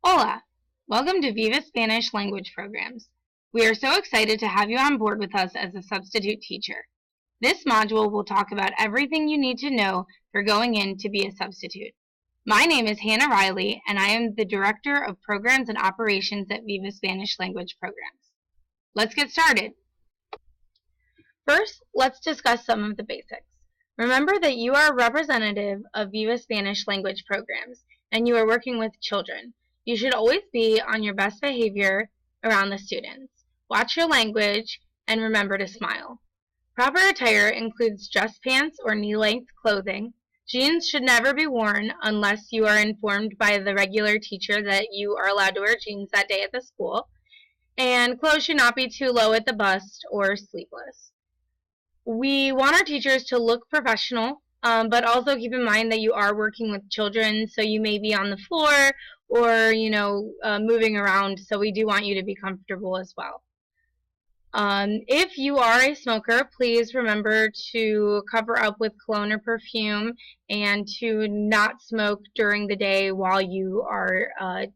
Hola! Welcome to Viva Spanish Language Programs. We are so excited to have you on board with us as a substitute teacher. This module will talk about everything you need to know for going in to be a substitute. My name is Hannah Riley, and I am the Director of Programs and Operations at Viva Spanish Language Programs. Let's get started. First, let's discuss some of the basics. Remember that you are a representative of Viva Spanish Language Programs, and you are working with children. You should always be on your best behavior around the students. Watch your language and remember to smile. Proper attire includes dress pants or knee-length clothing. Jeans should never be worn unless you are informed by the regular teacher that you are allowed to wear jeans that day at the school. And clothes should not be too low at the bust or sleeveless. We want our teachers to look professional, but also keep in mind that you are working with children, so you may be on the floor or, moving around, so we do want you to be comfortable as well. If you are a smoker, please remember to cover up with cologne or perfume and to not smoke during the day while you are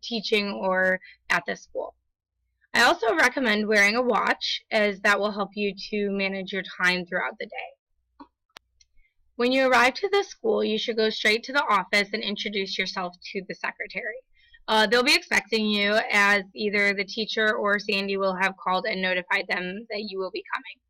teaching or at the school. I also recommend wearing a watch, as that will help you to manage your time throughout the day. When you arrive to the school, you should go straight to the office and introduce yourself to the secretary. They'll be expecting you, as either the teacher or Sandy will have called and notified them that you will be coming.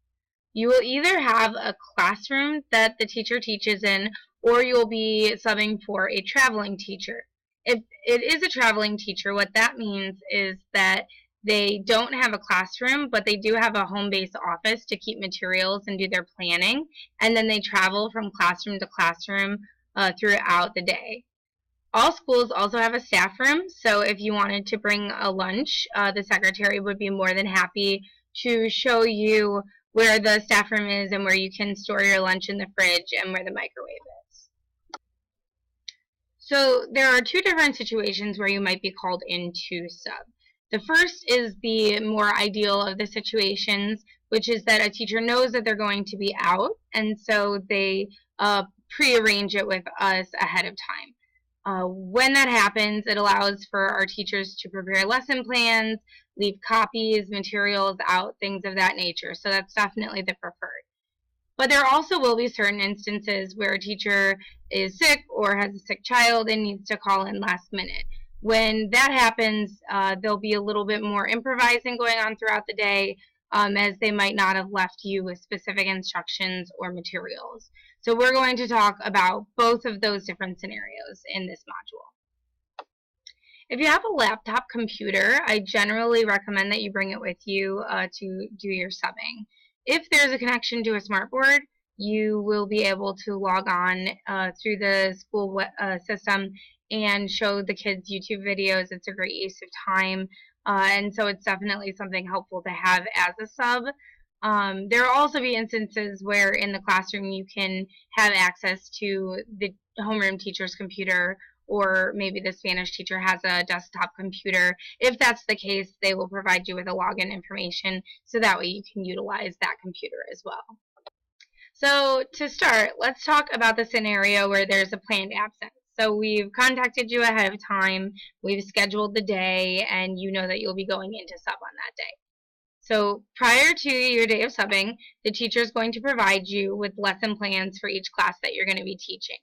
You will either have a classroom that the teacher teaches in, or you'll be subbing for a traveling teacher. If it is a traveling teacher, what that means is that they don't have a classroom, but they do have a home-based office to keep materials and do their planning, and then they travel from classroom to classroom throughout the day. All schools also have a staff room, so if you wanted to bring a lunch, the secretary would be more than happy to show you where the staff room is and where you can store your lunch in the fridge and where the microwave is. So there are two different situations where you might be called in to sub. The first is the more ideal of the situations, which is that a teacher knows that they're going to be out, and so they pre-arrange it with us ahead of time. When that happens, it allows for our teachers to prepare lesson plans, leave copies, materials out, things of that nature. So that's definitely the preferred. But there also will be certain instances where a teacher is sick or has a sick child and needs to call in last minute. When that happens, there'll be a little bit more improvising going on throughout the day, as they might not have left you with specific instructions or materials. So we're going to talk about both of those different scenarios in this module. If you have a laptop computer, I generally recommend that you bring it with you to do your subbing. If there's a connection to a smartboard, you will be able to log on through the school system and show the kids YouTube videos. It's a great use of time, and so it's definitely something helpful to have as a sub. There will also be instances where in the classroom you can have access to the homeroom teacher's computer, or maybe the Spanish teacher has a desktop computer. If that's the case, they will provide you with a login information, so that way you can utilize that computer as well. So to start, let's talk about the scenario where there's a planned absence. So we've contacted you ahead of time, we've scheduled the day, and you know that you'll be going in to sub on that day. So prior to your day of subbing, the teacher is going to provide you with lesson plans for each class that you're going to be teaching.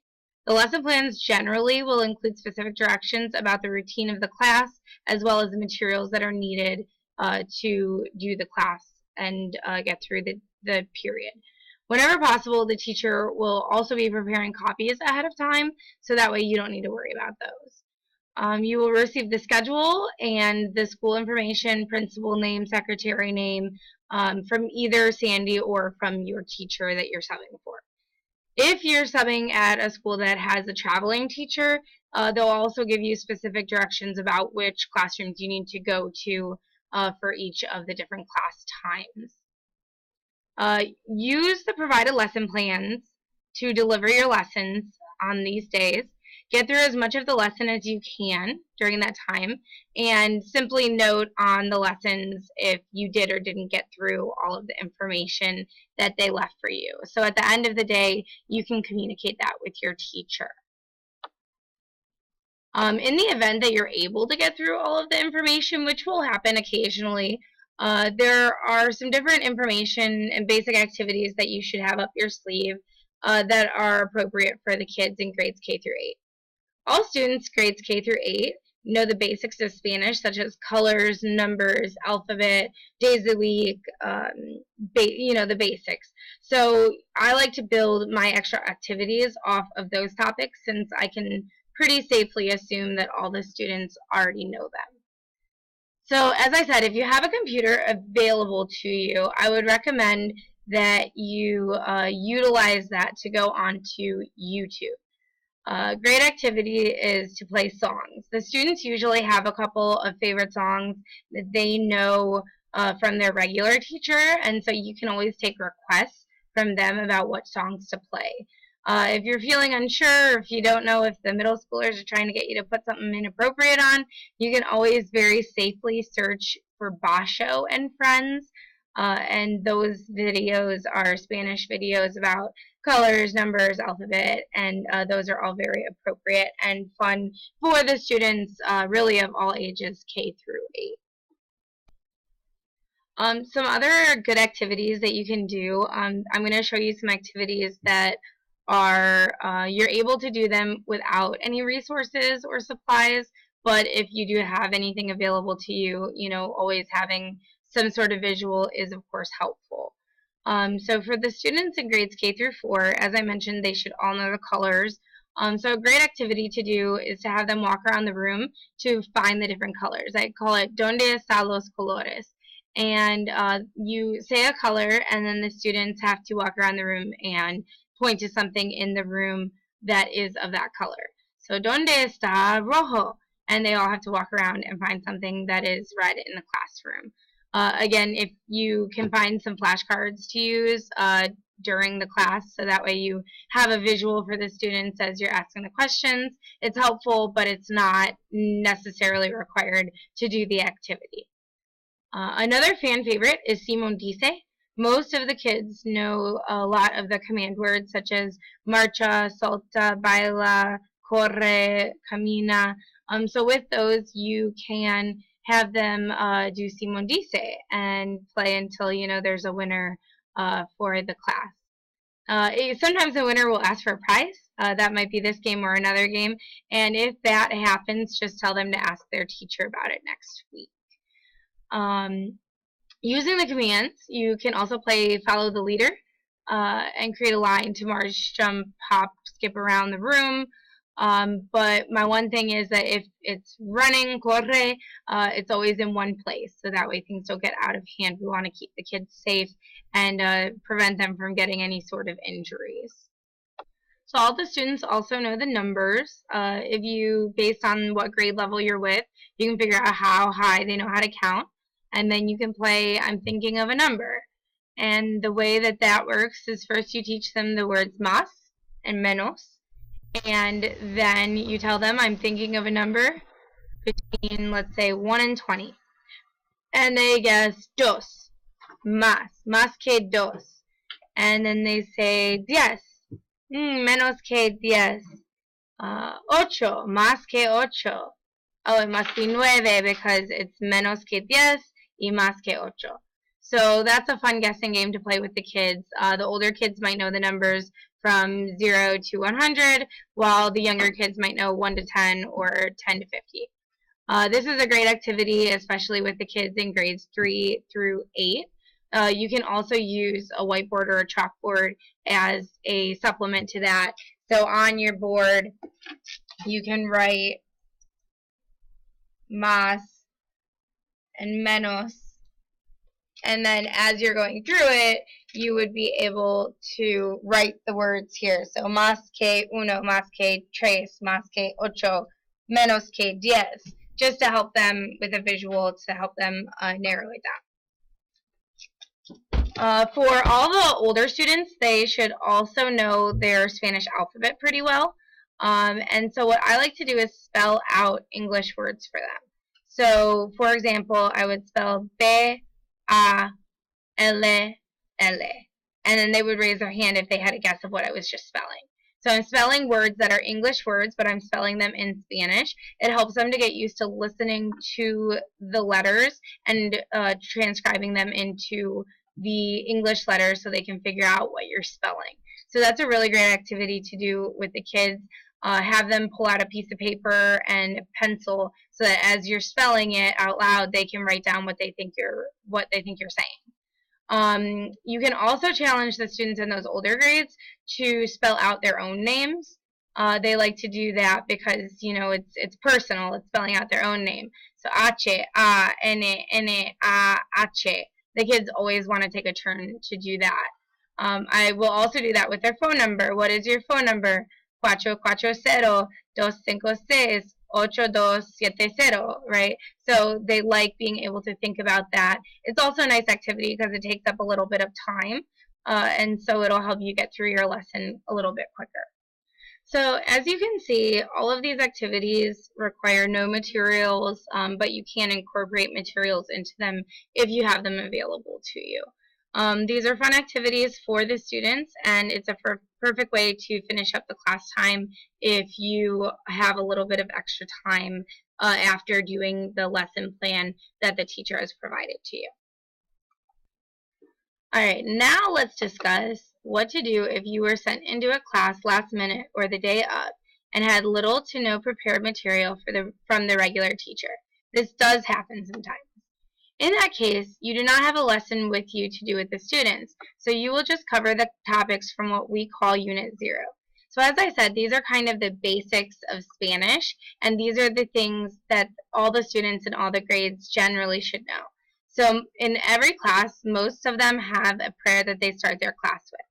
The lesson plans generally will include specific directions about the routine of the class, as well as the materials that are needed to do the class and get through the period. Whenever possible, the teacher will also be preparing copies ahead of time, so that way you don't need to worry about those. You will receive the schedule and the school information, principal name, secretary name, from either Sandy or from your teacher that you're subbing for. If you're subbing at a school that has a traveling teacher, they'll also give you specific directions about which classrooms you need to go to for each of the different class times. Use the provided lesson plans to deliver your lessons on these days. Get through as much of the lesson as you can during that time, and simply note on the lessons if you did or didn't get through all of the information that they left for you. So at the end of the day, you can communicate that with your teacher. In the event that you're able to get through all of the information, which will happen occasionally, there are some different information and basic activities that you should have up your sleeve that are appropriate for the kids in grades K through 8. All students grades K through 8 know the basics of Spanish, such as colors, numbers, alphabet, days of the week, the basics. So I like to build my extra activities off of those topics, since I can pretty safely assume that all the students already know them. So as I said, if you have a computer available to you, I would recommend that you utilize that to go onto YouTube. Great activity is to play songs. The students usually have a couple of favorite songs that they know from their regular teacher, and so you can always take requests from them about what songs to play. If you're feeling unsure, if you don't know if the middle schoolers are trying to get you to put something inappropriate on, you can always very safely search for Basho and Friends, and those videos are Spanish videos about colors, numbers, alphabet, and those are all very appropriate and fun for the students really of all ages K through 8. Some other good activities that you can do, I'm going to show you some activities that are, you're able to do them without any resources or supplies, but if you do have anything available to you, always having some sort of visual is of course helpful. So for the students in grades K through 4, as I mentioned, they should all know the colors. So a great activity to do is to have them walk around the room to find the different colors. I call it Donde están los colores? And you say a color, and then the students have to walk around the room and point to something in the room that is of that color. So Donde está rojo? And they all have to walk around and find something that is red in the classroom. Again, if you can find some flashcards to use during the class, so that way you have a visual for the students as you're asking the questions, it's helpful, but it's not necessarily required to do the activity. Another fan favorite is Simón Dice. Most of the kids know a lot of the command words, such as marcha, salta, baila, corre, camina. So with those, you can have them do Simón Dice and play until there's a winner for the class. Sometimes the winner will ask for a prize. That might be this game or another game, and if that happens, just tell them to ask their teacher about it next week. Using the commands, you can also play follow the leader and create a line to march, jump, hop, skip around the room. But my one thing is that if it's running, corre, it's always in one place, so that way things don't get out of hand. We want to keep the kids safe and prevent them from getting any sort of injuries. So all the students also know the numbers. If you, based on what grade level you're with, you can figure out how high they know how to count, and then you can play I'm thinking of a number. And the way that that works is first you teach them the words más and menos, and then you tell them I'm thinking of a number between, let's say, 1 and 20. And they guess dos, más que dos. And then they say 10, menos que 10. Ocho, más que ocho. Oh, it must be 9 because it's menos que 10 y más que ocho. So that's a fun guessing game to play with the kids. The older kids might know the numbers from 0 to 100, while the younger kids might know 1 to 10 or 10 to 50. This is a great activity, especially with the kids in grades 3 through 8. You can also use a whiteboard or a chalkboard as a supplement to that. So on your board, you can write más and menos, and then as you're going through it, you would be able to write the words here. So más que uno, más que tres, más que ocho, menos que 10, just to help them with a visual to help them narrow it down. For all the older students, they should also know their Spanish alphabet pretty well. And so what I like to do is spell out English words for them. So, for example, I would spell B, A, L, L, and then they would raise their hand if they had a guess of what I was just spelling. So I'm spelling words that are English words, but I'm spelling them in Spanish. It helps them to get used to listening to the letters and transcribing them into the English letters so they can figure out what you're spelling. So that's a really great activity to do with the kids. Have them pull out a piece of paper and a pencil so that as you're spelling it out loud, they can write down what they think you're saying. You can also challenge the students in those older grades to spell out their own names. They like to do that because, you know, it's personal. It's spelling out their own name. So H, A, N, N, A, H. The kids always want to take a turn to do that. I will also do that with their phone number. What is your phone number? 440-256-8270, right? So they like being able to think about that. It's also a nice activity because it takes up a little bit of time, and so it'll help you get through your lesson a little bit quicker. So as you can see, all of these activities require no materials, but you can incorporate materials into them if you have them available to you. These are fun activities for the students, and it's a perfect way to finish up the class time if you have a little bit of extra time after doing the lesson plan that the teacher has provided to you. Alright, now let's discuss what to do if you were sent into a class last minute or the day of and had little to no prepared material from the regular teacher. This does happen sometimes. In that case, you do not have a lesson with you to do with the students, so you will just cover the topics from what we call Unit 0. So as I said, these are kind of the basics of Spanish, and these are the things that all the students in all the grades generally should know. So in every class, most of them have a prayer that they start their class with.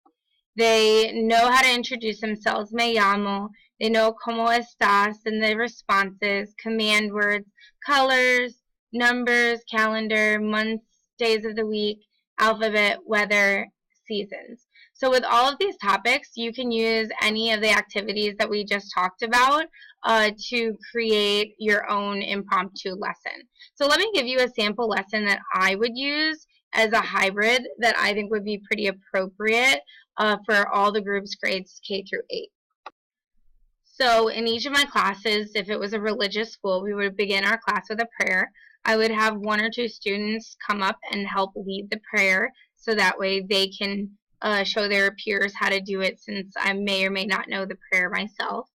They know how to introduce themselves, me llamo, they know como estás, and the responses, command words, colors, numbers, calendar, months, days of the week, alphabet, weather, seasons. So with all of these topics, you can use any of the activities that we just talked about to create your own impromptu lesson. So let me give you a sample lesson that I would use as a hybrid that I think would be pretty appropriate for all the groups grades K through 8. So in each of my classes, if it was a religious school, we would begin our class with a prayer. I would have 1 or 2 students come up and help lead the prayer so that way they can show their peers how to do it, since I may or may not know the prayer myself.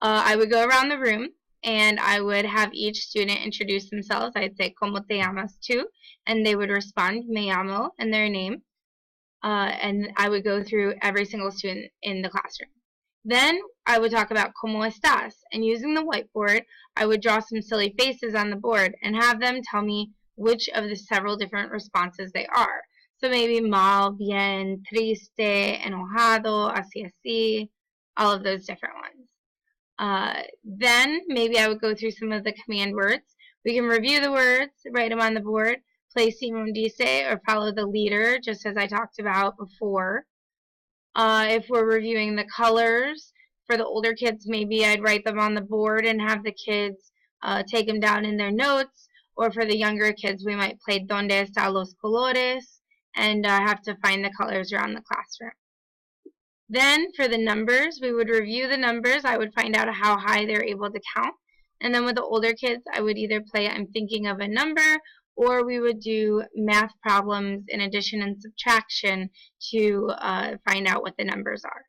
I would go around the room and I would have each student introduce themselves. I'd say, ¿Cómo te llamas tú? And they would respond, Me llamo, and their name. And I would go through every single student in the classroom. Then I would talk about ¿Cómo estás? And using the whiteboard, I would draw some silly faces on the board and have them tell me which of the several different responses they are. So maybe mal, bien, triste, enojado, así, all of those different ones. Then maybe I would go through some of the command words. We can review the words, write them on the board, play Simón Dice, or follow the leader, just as I talked about before. If we're reviewing the colors, for the older kids, maybe I'd write them on the board and have the kids take them down in their notes. Or for the younger kids, we might play Donde está los colores and have to find the colors around the classroom. Then for the numbers, we would review the numbers. I would find out how high they're able to count. And then with the older kids, I would either play I'm thinking of a number, or we would do math problems in addition and subtraction to find out what the numbers are.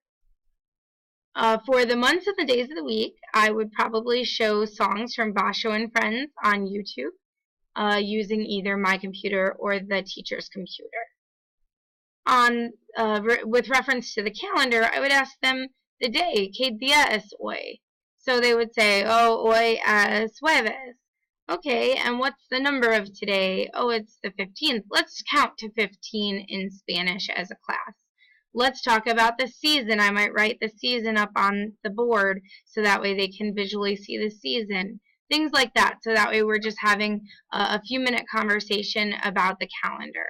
For the months and the days of the week, I would probably show songs from Basho and Friends on YouTube using either my computer or the teacher's computer. With reference to the calendar, I would ask them the day, ¿Qué día es hoy? So they would say, oh, hoy es jueves. Okay, and what's the number of today? Oh, it's the 15th. Let's count to 15 in Spanish as a class. Let's talk about the season. I might write the season up on the board so that way they can visually see the season. Things like that. So that way we're just having a few-minute conversation about the calendar.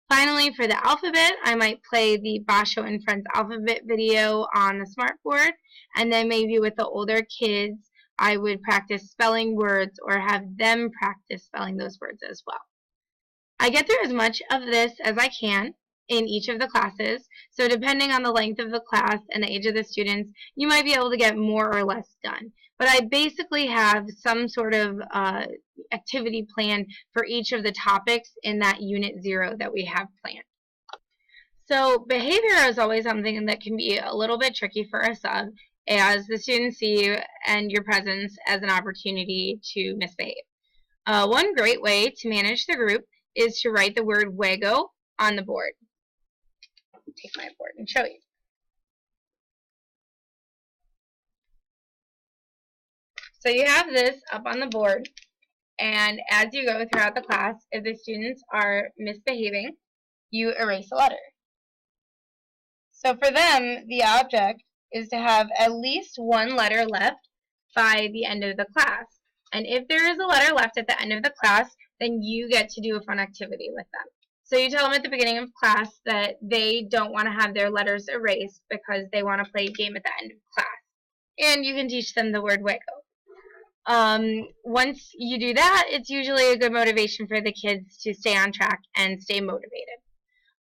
Finally, for the alphabet, I might play the Basho and Friends alphabet video on the smartboard. And then maybe with the older kids, I would practice spelling words or have them practice spelling those words as well. I get through as much of this as I can in each of the classes. So depending on the length of the class and the age of the students, you might be able to get more or less done. But I basically have some sort of activity plan for each of the topics in that Unit 0 that we have planned. So behavior is always something that can be a little bit tricky for a sub, as the students see you and your presence as an opportunity to misbehave. One great way to manage the group is to write the word WAGO on the board. I'll take my board and show you. So you have this up on the board, and as you go throughout the class, if the students are misbehaving, you erase a letter. So for them, the object is to have at least one letter left by the end of the class. And if there is a letter left at the end of the class, then you get to do a fun activity with them. So you tell them at the beginning of class that they don't want to have their letters erased because they want to play a game at the end of class. And you can teach them the word WAGO. Once you do that, it's usually a good motivation for the kids to stay on track and stay motivated.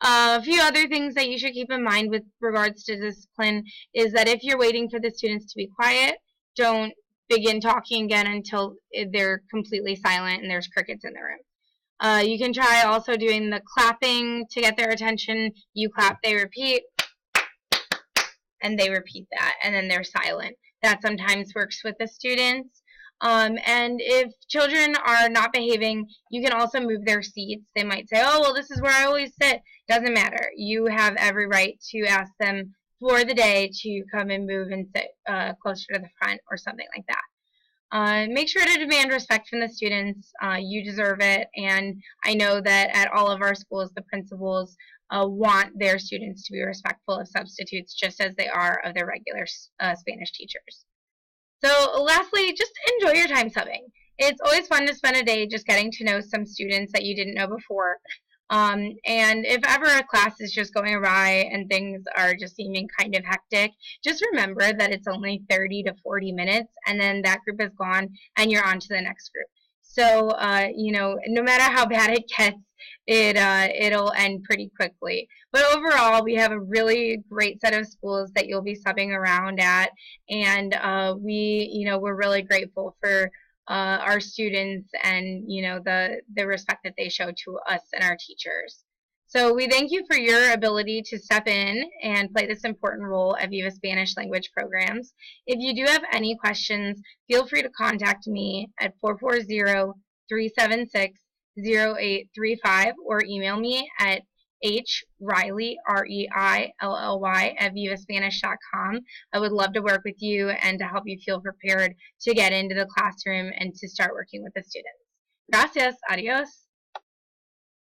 A few other things that you should keep in mind with regards to discipline is that if you're waiting for the students to be quiet, don't begin talking again until they're completely silent and there's crickets in the room. You can try also doing the clapping to get their attention. You clap, they repeat, and they repeat that, and then they're silent. That sometimes works with the students. And if children are not behaving, you can also move their seats. They might say, oh, well, this is where I always sit. Doesn't matter. You have every right to ask them for the day to come and move and sit closer to the front or something like that. Make sure to demand respect from the students. You deserve it, and I know that at all of our schools, the principals want their students to be respectful of substitutes just as they are of their regular Spanish teachers. So lastly, just enjoy your time subbing. It's always fun to spend a day just getting to know some students that you didn't know before. And if ever a class is just going awry and things are just seeming kind of hectic, just remember that it's only 30 to 40 minutes, and then that group is gone and you're on to the next group. So, you know, no matter how bad it gets, it'll end pretty quickly. But overall, we have a really great set of schools that you'll be subbing around at, and we're really grateful for our students and the respect that they show to us and our teachers. So we thank you for your ability to step in and play this important role at Viva Spanish Language Programs. If you do have any questions, feel free to contact me at 440-376-0835 or email me at hreilly, R-E-I-L-L-Y, at vivaspanish.com. I would love to work with you and to help you feel prepared to get into the classroom and to start working with the students. Gracias. Adios.